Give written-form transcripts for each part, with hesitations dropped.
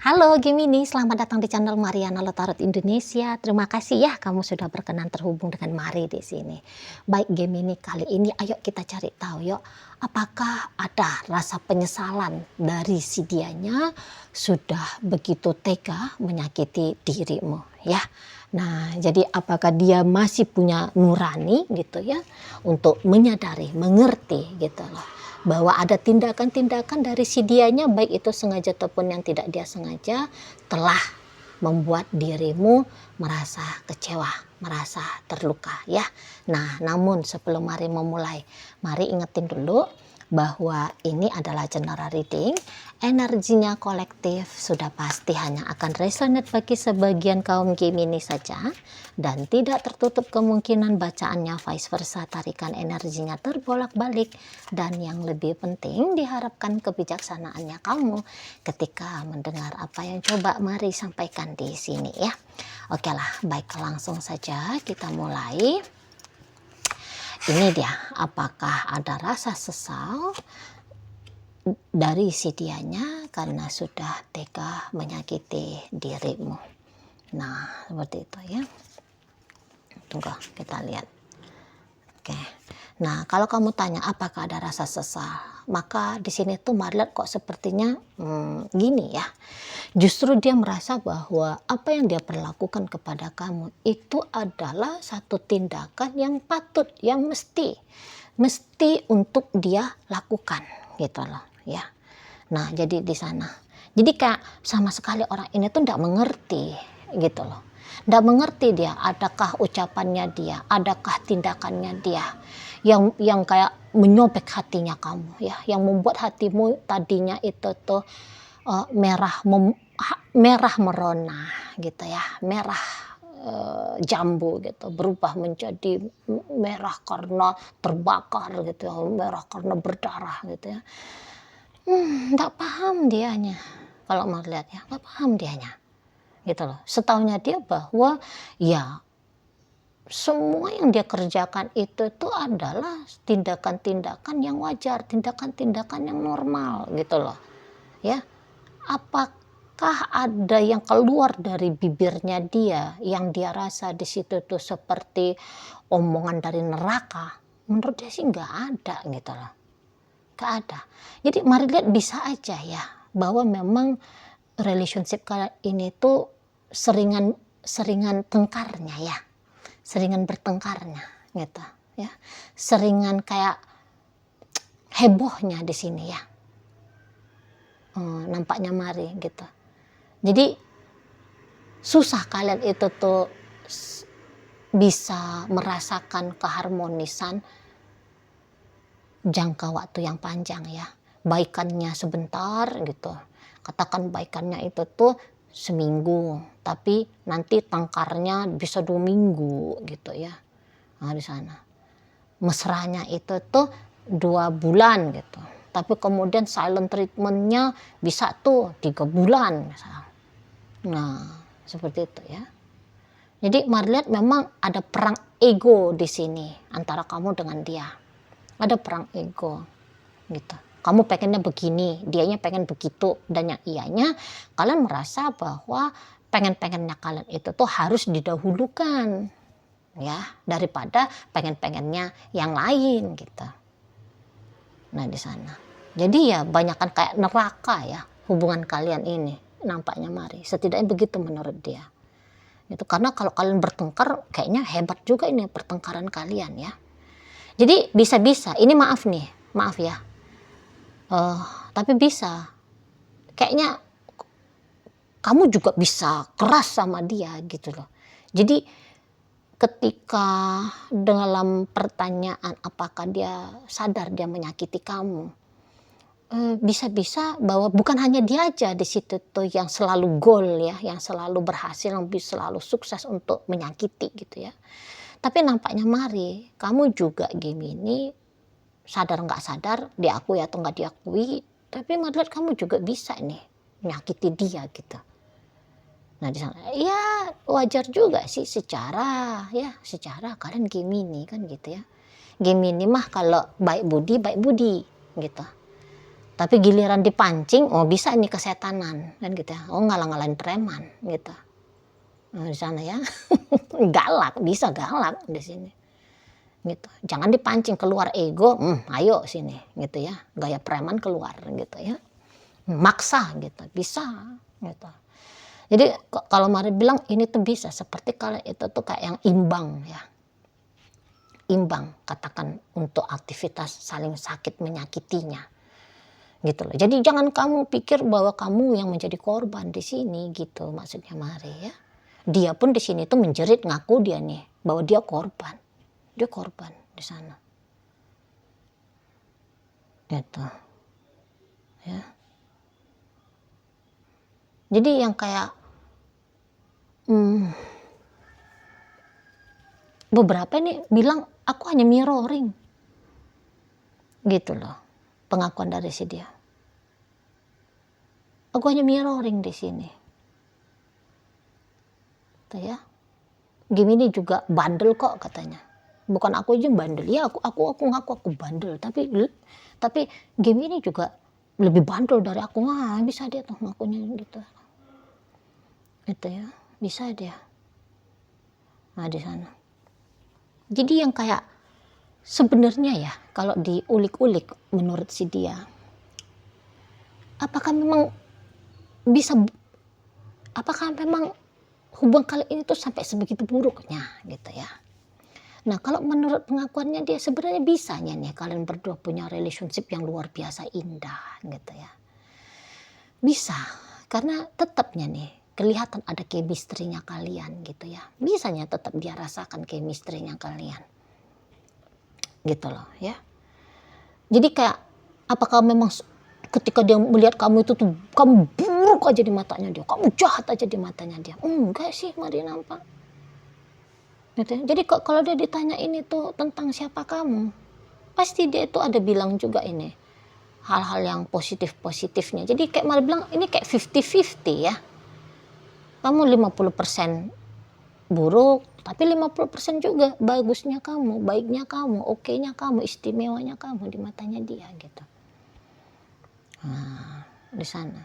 Halo Gemini, selamat datang di channel Mariana Lotarot Indonesia. Terima kasih ya kamu sudah berkenan terhubung dengan Mari di sini. Baik Gemini, kali ini ayo kita cari tahu yuk, apakah ada rasa penyesalan dari si dianya sudah begitu tega menyakiti dirimu ya. Nah, jadi apakah dia masih punya nurani gitu ya untuk menyadari, mengerti gitu loh, bahwa ada tindakan-tindakan dari si dianya, baik itu sengaja ataupun yang tidak dia sengaja, telah membuat dirimu merasa kecewa, merasa terluka ya. Nah, namun sebelum mari memulai, mari ingetin dulu bahwa ini adalah general reading, energinya kolektif, sudah pasti hanya akan resonate bagi sebagian kaum Gemini saja, dan tidak tertutup kemungkinan bacaannya vice versa, tarikan energinya terbolak-balik, dan yang lebih penting diharapkan kebijaksanaannya kamu ketika mendengar apa yang coba Mari sampaikan di sini ya. Oke lah, baik, langsung saja kita mulai. Ini dia, apakah ada rasa sesal dari si dianya karena sudah tega menyakiti dirimu. Nah, seperti itu ya. Tunggu, kita lihat. Oke. Nah, kalau kamu tanya apakah ada rasa sesal, maka di sini tuh Marlet kok sepertinya gini ya. Justru dia merasa bahwa apa yang dia perlakukan kepada kamu itu adalah satu tindakan yang patut, yang mesti untuk dia lakukan gitu loh ya. Nah, jadi di sana. Jadi kayak sama sekali orang ini tuh tidak mengerti gitu loh. Tidak mengerti dia, adakah ucapannya dia, adakah tindakannya dia yang kayak menyobek hatinya kamu ya, yang membuat hatimu tadinya itu tuh merah merona gitu ya, merah jambu gitu, berubah menjadi merah karena terbakar gitu ya, merah karena berdarah gitu ya. Nggak paham dianya, kalau mau lihat ya, nggak paham dianya gitu loh. Setaunya dia bahwa ya semua yang dia kerjakan itu tuh adalah tindakan-tindakan yang wajar, tindakan-tindakan yang normal gitu loh ya. Apakah ada yang keluar dari bibirnya dia yang dia rasa di situ tuh seperti omongan dari neraka? Menurut dia sih nggak ada gitu loh, nggak ada. Jadi mari lihat, bisa aja ya bahwa memang relationship kalian ini tuh seringan tengkarnya ya, seringan bertengkarnya gitu ya, seringan kayak hebohnya di sini ya. Nampaknya Mari gitu. Jadi susah kalian itu tuh bisa merasakan keharmonisan jangka waktu yang panjang ya. Baikannya sebentar gitu, katakan baikannya itu tuh seminggu, tapi nanti tengkarnya bisa 2 minggu gitu ya. Nah, di sana mesranya itu tuh 2 bulan gitu, tapi kemudian silent treatmentnya bisa tuh 3 bulan misalnya. Nah, seperti itu ya. Jadi mari lihat, memang ada perang ego di sini antara kamu dengan dia. Ada perang ego gitu. Kamu pengennya begini, dianya pengen begitu, dan yang ianya kalian merasa bahwa pengen-pengennya kalian itu tuh harus didahulukan ya, daripada pengen-pengennya yang lain gitu. Nah, di sana. Jadi ya banyakkan kayak neraka ya hubungan kalian ini, nampaknya Mari. Setidaknya begitu menurut dia. Itu karena kalau kalian bertengkar kayaknya hebat juga ini pertengkaran kalian ya. Jadi bisa-bisa ini, maaf nih, maaf ya. Tapi bisa. Kayaknya kamu juga bisa keras sama dia gitu loh. Jadi ketika dalam pertanyaan apakah dia sadar dia menyakiti kamu, bisa-bisa bahwa bukan hanya dia aja di situ tuh yang selalu goal ya, yang selalu berhasil, yang selalu sukses untuk menyakiti gitu ya. Tapi nampaknya Mari, kamu juga Gemini, sadar nggak sadar, diakui atau nggak diakui, tapi Mari lihat kamu juga bisa nih menyakiti dia gitu. Nah, di sana ya wajar juga sih secara kalian Gemini kan gitu ya. Gemini mah kalau baik budi gitu. Tapi giliran dipancing, oh bisa nih kesetanan kan gitu ya. Oh ngalah-ngalahin preman gitu. Nah, di sana ya. Galak, bisa galak di sini. Gitu. Jangan dipancing keluar ego, ayo sini gitu ya. Gaya preman keluar gitu ya. Maksa gitu, bisa gitu. Jadi kalau Mari bilang ini tuh bisa seperti kalau itu tuh kayak yang imbang ya. Imbang katakan untuk aktivitas saling sakit menyakitinya. Gitu loh. Jadi jangan kamu pikir bahwa kamu yang menjadi korban di sini gitu maksudnya Mari ya. Dia pun di sini tuh menjerit ngaku dia nih bahwa dia korban. Dia korban di sana. Gitu. Ya. Jadi yang kayak beberapa nih bilang aku hanya mirroring. Gitu loh. Pengakuan dari si dia. Aku hanya mirroring di sini. Tuh ya. Gemini juga bandel kok katanya. Bukan aku aja yang bandel. Ya aku ngaku aku bandel, tapi Gemini juga lebih bandel dari aku. Wah, bisa dia tuh ngakunya gitu. Itu ya, bisa dia. Nah, di sana. Jadi yang kayak sebenarnya ya, kalau diulik-ulik menurut si dia, apakah memang hubungan kalian ini tuh sampai sebegitu buruknya gitu ya. Nah kalau menurut pengakuannya dia sebenarnya bisanya nih kalian berdua punya relationship yang luar biasa indah gitu ya. Bisa, karena tetapnya nih kelihatan ada chemistry-nya kalian gitu ya. Bisanya tetap dia rasakan chemistry-nya kalian. Gitu loh ya. Jadi kayak apakah memang ketika dia melihat kamu itu tuh kamu buruk aja di matanya dia, kamu jahat aja di matanya dia. Enggak sih Mari nampak. Gitu ya. Jadi kalau dia ditanya ini tuh tentang siapa kamu, pasti dia itu ada bilang juga ini hal-hal yang positifnya. Jadi kayak Mari bilang ini kayak 50-50 ya. Kamu 50% buruk, tapi 50% juga bagusnya kamu, baiknya kamu, oke-nya kamu, istimewanya kamu di matanya dia gitu. Nah, di sana.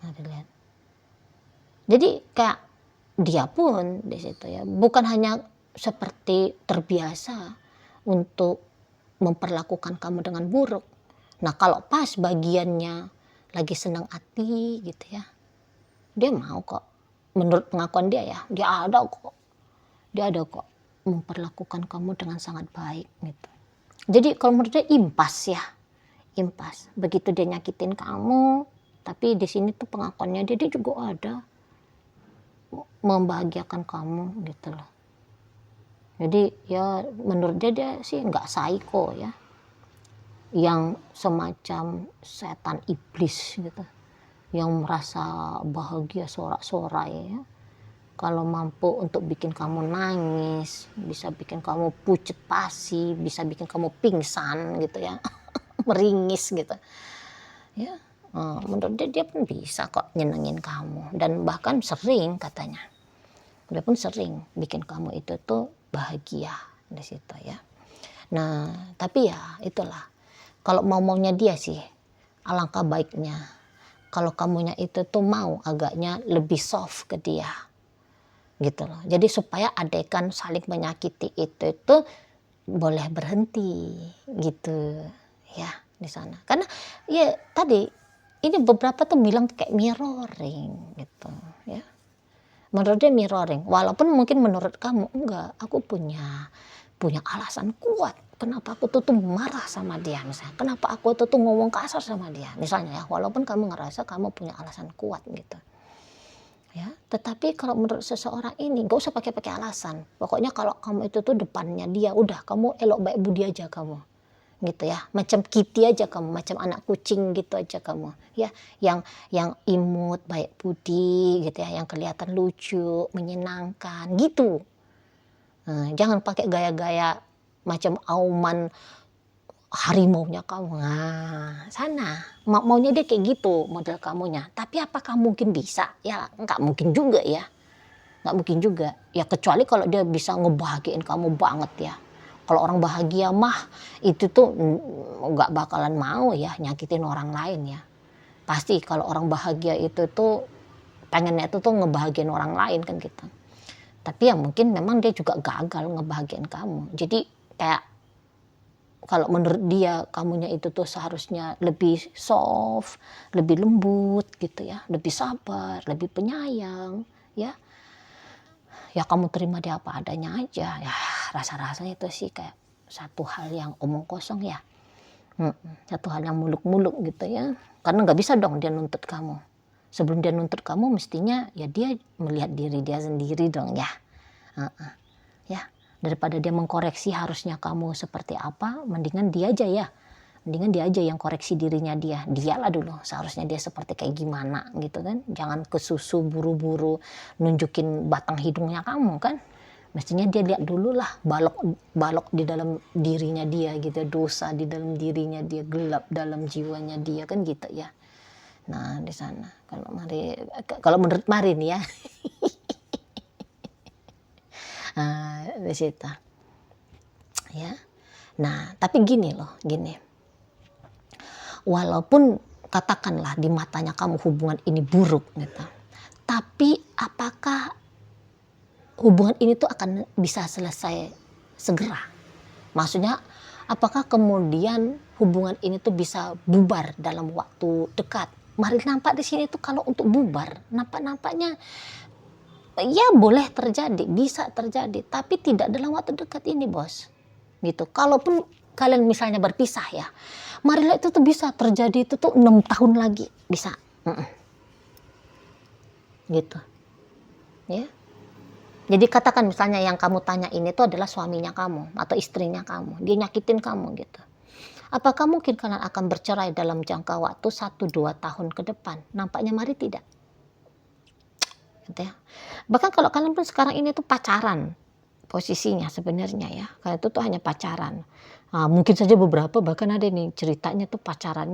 Nah, dilihat. Jadi kayak dia pun di situ ya, bukan hanya seperti terbiasa untuk memperlakukan kamu dengan buruk. Nah, kalau pas bagiannya lagi senang hati gitu ya, dia mau kok. Menurut pengakuan dia ya, dia ada kok memperlakukan kamu dengan sangat baik gitu. Jadi kalau menurut dia impas. Begitu dia nyakitin kamu, tapi di sini tuh pengakuannya dia juga ada membahagiakan kamu gitu loh. Jadi ya menurut dia sih nggak psycho ya, yang semacam setan iblis gitu, yang merasa bahagia sorak-sorai ya. Kalau mampu untuk bikin kamu nangis, bisa bikin kamu pucet pasi, bisa bikin kamu pingsan gitu ya, meringis gitu. Ya, menurut dia pun bisa kok nyenengin kamu dan bahkan sering katanya. Dia pun sering bikin kamu itu tuh bahagia di situ ya. Nah, tapi ya itulah. Kalau maunya dia sih, alangkah baiknya kalau kamunya itu tuh mau agaknya lebih soft ke dia. Gitu loh. Jadi supaya adegan saling menyakiti itu boleh berhenti gitu ya di sana. Karena ya tadi ini beberapa tuh bilang kayak mirroring gitu ya. Menurut dia mirroring, walaupun mungkin menurut kamu enggak, aku punya alasan kuat kenapa aku tuh marah sama dia misalnya, kenapa aku tuh ngomong kasar sama dia misalnya ya, walaupun kamu ngerasa kamu punya alasan kuat gitu. Ya, tetapi kalau menurut seseorang ini nggak usah pakai alasan. Pokoknya kalau kamu itu tuh depannya dia, udah kamu elok baik budi aja kamu, gitu ya. Macam kitty aja kamu, macam anak kucing gitu aja kamu, ya. Yang imut, baik budi, gitu ya. Yang kelihatan lucu, menyenangkan, gitu. Nah, jangan pakai gaya-gaya macam auman harimaunya kamu. Nah, sana maunya dia kayak gitu model kamunya. Tapi apakah mungkin bisa? Ya nggak mungkin juga ya. Nggak mungkin juga. Ya kecuali kalau dia bisa ngebahagiain kamu banget ya. Kalau orang bahagia mah itu tuh nggak bakalan mau ya nyakitin orang lain ya. Pasti kalau orang bahagia itu tuh pengennya itu tuh ngebahagiain orang lain kan gitu. Tapi ya mungkin memang dia juga gagal ngebahagiain kamu. Jadi kayak kalau menurut dia kamunya itu tuh seharusnya lebih soft, lebih lembut gitu ya, lebih sabar, lebih penyayang ya. Ya kamu terima dia apa adanya aja. Ya rasa-rasanya itu sih kayak satu hal yang omong kosong ya. Satu hal yang muluk-muluk gitu ya. Karena nggak bisa dong dia nuntut kamu. Sebelum dia nuntut kamu mestinya ya dia melihat diri dia sendiri dong ya. Ya, daripada dia mengkoreksi harusnya kamu seperti apa, mendingan dia aja ya. Mendingan dia aja yang koreksi dirinya dia. Dialah dulu seharusnya dia seperti kayak gimana gitu kan. Jangan kesusu buru-buru nunjukin batang hidungnya kamu kan. Mestinya dia lihat dulu lah balok di dalam dirinya dia gitu, dosa di dalam dirinya dia, gelap dalam jiwanya dia kan gitu ya. Nah di sana kalau menurut Marin ya. Nah, di situ ya. Nah tapi gini loh, gini, walaupun katakanlah di matanya kamu hubungan ini buruk gitu, tapi apakah hubungan ini tuh akan bisa selesai segera? Maksudnya apakah kemudian hubungan ini tuh bisa bubar dalam waktu dekat? Mari nampak di sini tuh kalau untuk bubar, nampaknya ya boleh terjadi, bisa terjadi, tapi tidak dalam waktu dekat ini, Bos. Gitu. Kalaupun kalian misalnya berpisah ya, marilah itu tuh bisa terjadi itu tuh 6 tahun lagi, bisa. Gitu. Ya. Jadi katakan misalnya yang kamu tanya ini tuh adalah suaminya kamu atau istrinya kamu, dia nyakitin kamu gitu. Apakah mungkin kalian akan bercerai dalam jangka waktu 1-2 tahun ke depan? Nampaknya mari tidak. Gitu ya. Bahkan kalau kalian pun sekarang ini tuh pacaran posisinya sebenarnya ya, kalian itu tuh hanya pacaran. Nah, mungkin saja beberapa bahkan ada nih ceritanya tuh pacaran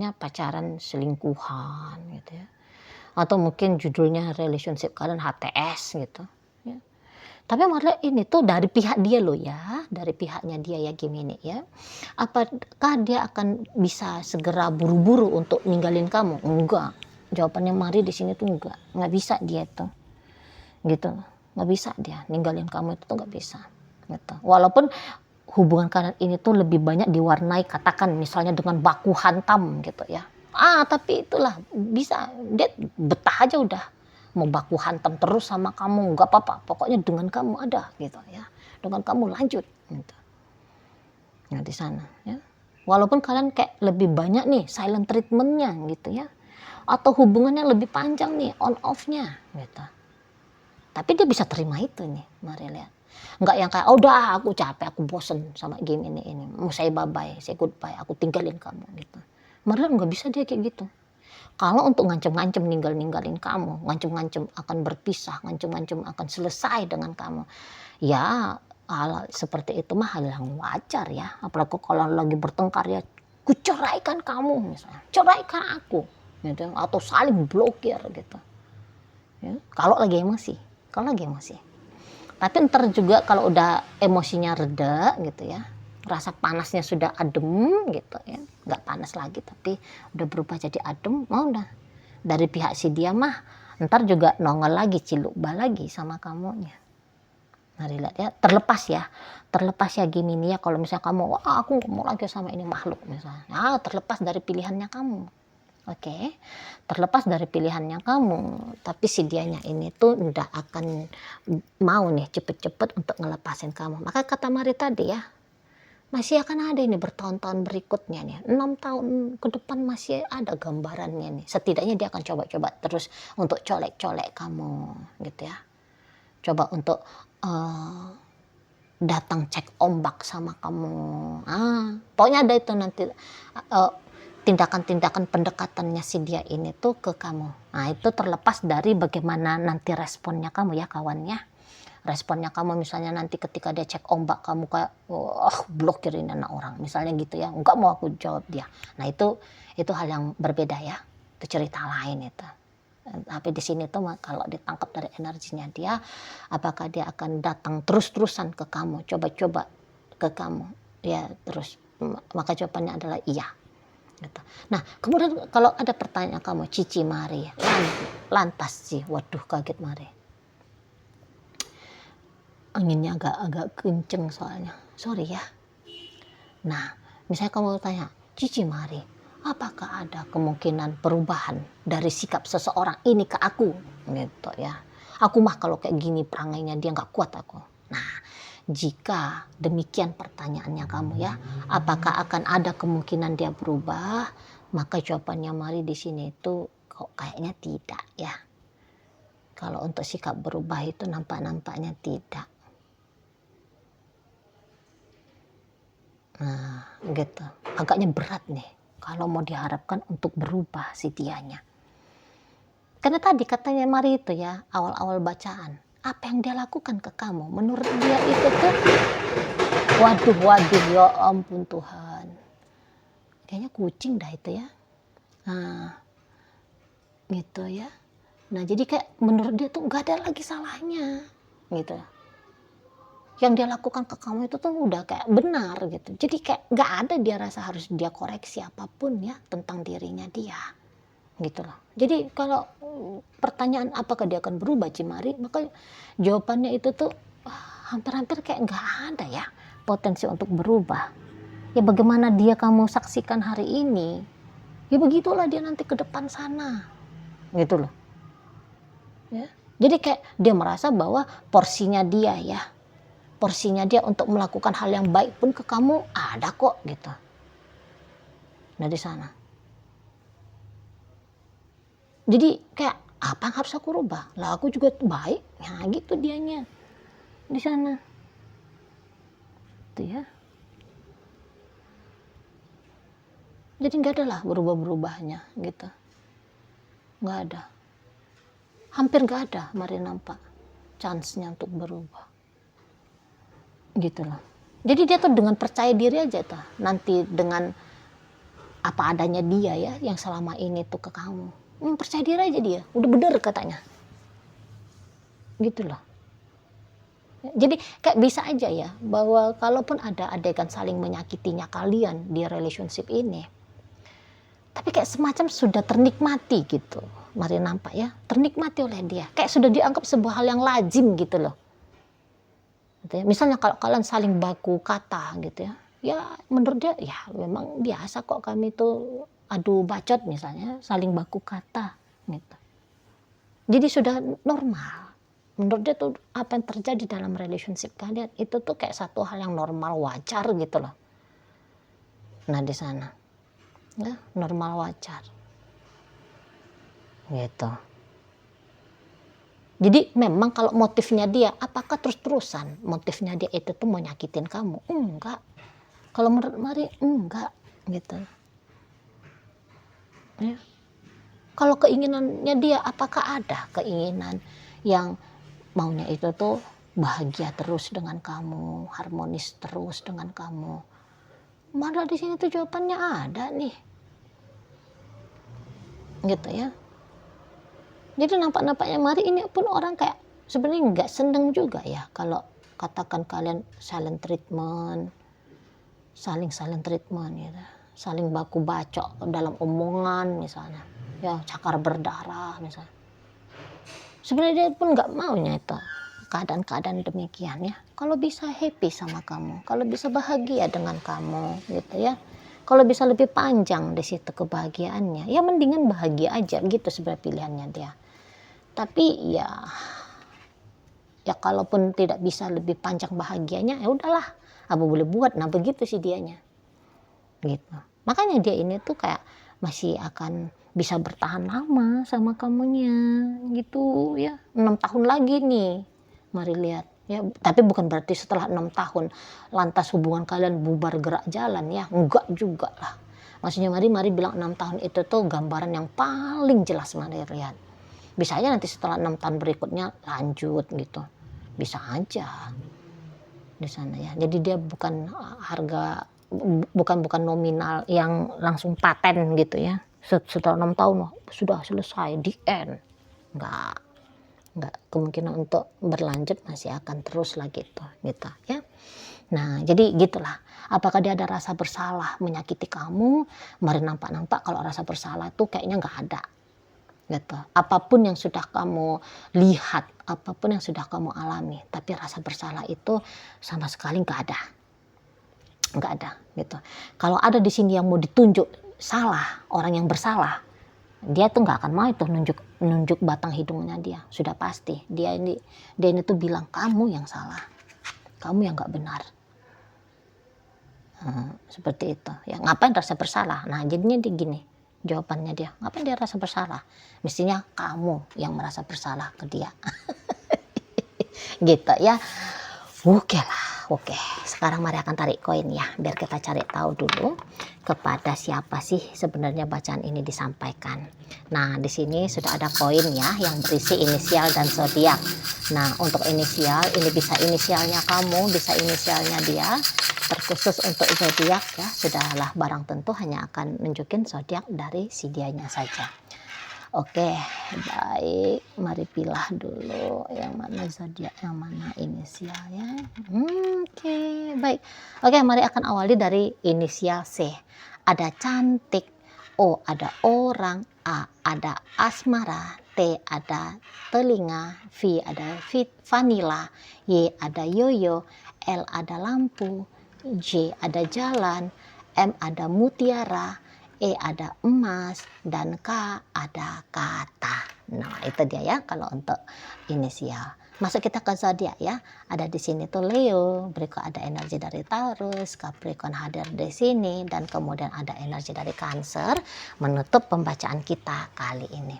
selingkuhan gitu ya. Atau mungkin judulnya relationship kalian HTS gitu. Ya. Tapi malah ini tuh dari pihak dia loh ya, dari pihaknya dia ya Gemini ya. Apakah dia akan bisa segera buru-buru untuk ninggalin kamu? Enggak. Jawabannya Mari di sini tuh enggak bisa dia tuh. Gitu. Enggak bisa dia ninggalin kamu itu tuh enggak bisa. Gitu. Walaupun hubungan kalian ini tuh lebih banyak diwarnai katakan misalnya dengan baku hantam gitu ya. Tapi itulah bisa dia betah aja udah. Mau baku hantam terus sama kamu nggak apa-apa, pokoknya dengan kamu ada gitu ya, dengan kamu lanjut gitu. Nah di sana ya, walaupun kalian kayak lebih banyak nih silent treatmentnya gitu ya, atau hubungannya lebih panjang nih on off-nya gitu, tapi dia bisa terima itu nih. Mari lihat, nggak yang kayak udah aku capek, aku bosen sama game ini mau saya bye bye, saya goodbye, aku tinggalin kamu gitu. Mari lihat nggak bisa dia kayak gitu. Kalau untuk ngancem-ngancem ninggalin kamu, ngancem-ngancem akan berpisah, ngancem-ngancem akan selesai dengan kamu, ya hal seperti itu mah hal yang wajar ya. Apalagi kalau lagi bertengkar ya, kuceraikan kamu misalnya, ceraikan aku, gitu, atau saling blokir gitu. Ya, kalau lagi emosi. Tapi ntar juga kalau udah emosinya reda gitu ya, rasa panasnya sudah adem gitu ya, nggak panas lagi tapi udah berubah jadi adem, udah dari pihak si dia mah ntar juga nongol lagi ciluk lagi sama kamunya. Mari lihat ya, terlepas ya Gemini ya, kalau misalnya kamu wah aku nggak mau lagi sama ini makhluk misalnya, terlepas dari pilihannya kamu. Oke, terlepas dari pilihannya kamu, tapi si dianya ini tuh udah akan mau nih cepet-cepet untuk ngelepasin kamu. Maka kata Mari tadi ya, masih akan ada ini bertahun-tahun berikutnya nih, 6 tahun ke depan masih ada gambarannya nih. Setidaknya dia akan coba-coba terus untuk colek-colek kamu gitu ya. Coba untuk datang cek ombak sama kamu. Pokoknya ada itu nanti tindakan-tindakan pendekatannya si dia ini tuh ke kamu. Nah itu terlepas dari bagaimana nanti responnya kamu ya kawannya. Responnya kamu misalnya nanti ketika dia cek ombak kamu kayak blokirin anak orang misalnya gitu ya, nggak mau aku jawab dia. Nah itu hal yang berbeda ya, itu cerita lain itu. Tapi di sini tuh kalau ditangkap dari energinya dia, apakah dia akan datang terus-terusan ke kamu, coba-coba ke kamu, Ya terus maka jawabannya adalah iya. Gitu. Nah kemudian kalau ada pertanyaan kamu, Cici Mari, lantas sih, waduh kaget Mari. Anginnya agak kenceng soalnya, sorry ya. Nah misalnya kamu tanya, Cici Mari, apakah ada kemungkinan perubahan dari sikap seseorang ini ke aku? Gitu ya. Aku mah kalau kayak gini perangainya dia nggak kuat aku. Nah, jika demikian pertanyaannya kamu ya, apakah akan ada kemungkinan dia berubah? Maka jawabannya Mari di sini itu kok kayaknya tidak ya. Kalau untuk sikap berubah itu nampaknya tidak. Nah, gitu. Agaknya berat nih kalau mau diharapkan untuk berubah si dianya. Karena tadi katanya Mari itu ya, awal-awal bacaan, apa yang dia lakukan ke kamu, menurut dia itu tuh, waduh, ya ampun Tuhan. Kayaknya kucing dah itu ya. Nah, gitu ya. Nah, jadi kayak menurut dia tuh nggak ada lagi salahnya, gitu. Yang dia lakukan ke kamu itu tuh udah kayak benar gitu. Jadi kayak nggak ada dia rasa harus dia koreksi apapun ya tentang dirinya dia. Gitu loh. Jadi kalau pertanyaan apakah dia akan berubah Cimari, maka jawabannya itu tuh hampir-hampir kayak nggak ada ya potensi untuk berubah. Ya bagaimana dia kamu saksikan hari ini, ya begitulah dia nanti ke depan sana, gitu loh. Ya. Jadi kayak dia merasa bahwa porsinya dia ya, porsinya dia untuk melakukan hal yang baik pun ke kamu ada kok gitu. Nah di sana. Jadi kayak apa yang harus aku rubah? Lah aku juga baik, ya gitu dianya di sana. Tuh ya. Jadi nggak ada lah berubah-berubahnya gitu. Nggak ada. Hampir nggak ada Mari nampak chance-nya untuk berubah. Gitu loh. Jadi dia tuh dengan percaya diri aja tuh. Nanti dengan apa adanya dia ya yang selama ini tuh ke kamu. Percaya diri aja dia. Udah bener katanya. Gitu loh. Jadi kayak bisa aja ya bahwa kalaupun ada adegan saling menyakitinya kalian di relationship ini, tapi kayak semacam sudah ternikmati gitu. Mari nampak ya, ternikmati oleh dia. Kayak sudah dianggap sebuah hal yang lazim gitu loh. Gitu ya. Misalnya kalau kalian saling baku kata gitu ya, ya menurut dia ya memang biasa kok kami tuh adu bacot misalnya, saling baku kata gitu. Jadi sudah normal. Menurut dia tuh apa yang terjadi dalam relationship kalian itu tuh kayak satu hal yang normal wajar gitu loh. Nah di sana ya normal wajar gitu. Jadi memang kalau motifnya dia apakah terus-terusan motifnya dia itu tuh mau nyakitin kamu? Enggak. Kalau menurut Mari enggak gitu ya. Kalau keinginannya dia apakah ada keinginan yang maunya itu tuh bahagia terus dengan kamu, harmonis terus dengan kamu. Malah di sini tuh jawabannya ada nih. Gitu ya. Jadi nampak-nampaknya Mari ini pun orang kayak sebenarnya nggak seneng juga ya kalau katakan kalian saling treatment gitu. Saling baku bacok dalam omongan misalnya. Ya cakar berdarah misalnya. Sebenarnya dia pun nggak maunya itu keadaan-keadaan demikian ya. Kalau bisa happy sama kamu, kalau bisa bahagia dengan kamu gitu ya. Kalau bisa lebih panjang di situ kebahagiaannya, ya mendingan bahagia aja gitu sebenarnya pilihannya dia. Tapi ya kalaupun tidak bisa lebih panjang bahagianya, ya udahlah, apa boleh buat. Nah begitu sih dianya. Gitu. Makanya dia ini tuh kayak masih akan bisa bertahan lama sama kamunya gitu ya. 6 tahun lagi nih. Mari lihat ya, tapi bukan berarti setelah 6 tahun lantas hubungan kalian bubar gerak jalan ya. Enggak juga lah. Maksudnya Mari bilang 6 tahun itu tuh gambaran yang paling jelas Mari lihat. Bisa aja nanti setelah 6 tahun berikutnya lanjut gitu. Bisa aja di sana ya. Jadi dia bukan harga bukan nominal yang langsung paten gitu ya. Setelah 6 tahun sudah selesai di end. Enggak kemungkinan untuk berlanjut masih akan terus lah gitu ya. Nah, jadi gitulah. Apakah dia ada rasa bersalah menyakiti kamu? Mari nampak-nampak kalau rasa bersalah itu kayaknya nggak ada. Gitu. Apapun yang sudah kamu lihat, apapun yang sudah kamu alami, tapi rasa bersalah itu sama sekali nggak ada gitu. Kalau ada di sini yang mau ditunjuk salah, orang yang bersalah, dia tuh nggak akan mau itu nunjuk batang hidungnya dia, sudah pasti dia ini tuh bilang kamu yang salah, kamu yang nggak benar. Seperti itu ya, ngapain rasa bersalah. Nah jadinya dia gini jawabannya dia, ngapain dia rasa bersalah, mestinya kamu yang merasa bersalah ke dia. Gitu ya. Oke lah, oke. Sekarang mari akan tarik koin ya, biar kita cari tahu dulu kepada siapa sih sebenarnya bacaan ini disampaikan. Nah, di sini sudah ada koin ya yang berisi inisial dan zodiak. Nah, untuk inisial ini bisa inisialnya kamu, bisa inisialnya dia. Terkhusus untuk zodiak ya, sudahlah barang tentu hanya akan nunjukin zodiak dari si dianya saja. Oke, baik. Mari pilih dulu yang mana zodiak, yang mana inisialnya. Oke, baik. Oke, mari akan awali dari inisial C. Ada cantik, O ada orang, A ada asmara, T ada telinga, V ada vanila, Y ada yoyo, L ada lampu, J ada jalan, M ada mutiara, E ada emas, dan K ada kata. Nah, itu dia ya kalau untuk inisial. Masuk kita ke zodiak ya. Ada di sini tuh Leo, berikut ada energi dari Taurus, Capricorn hadir di sini, dan kemudian ada energi dari Cancer menutup pembacaan kita kali ini.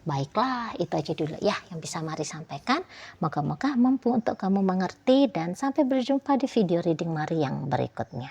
Baiklah, itu aja dulu ya yang bisa Mari sampaikan. Moga-moga mampu untuk kamu mengerti, dan sampai berjumpa di video reading Mari yang berikutnya.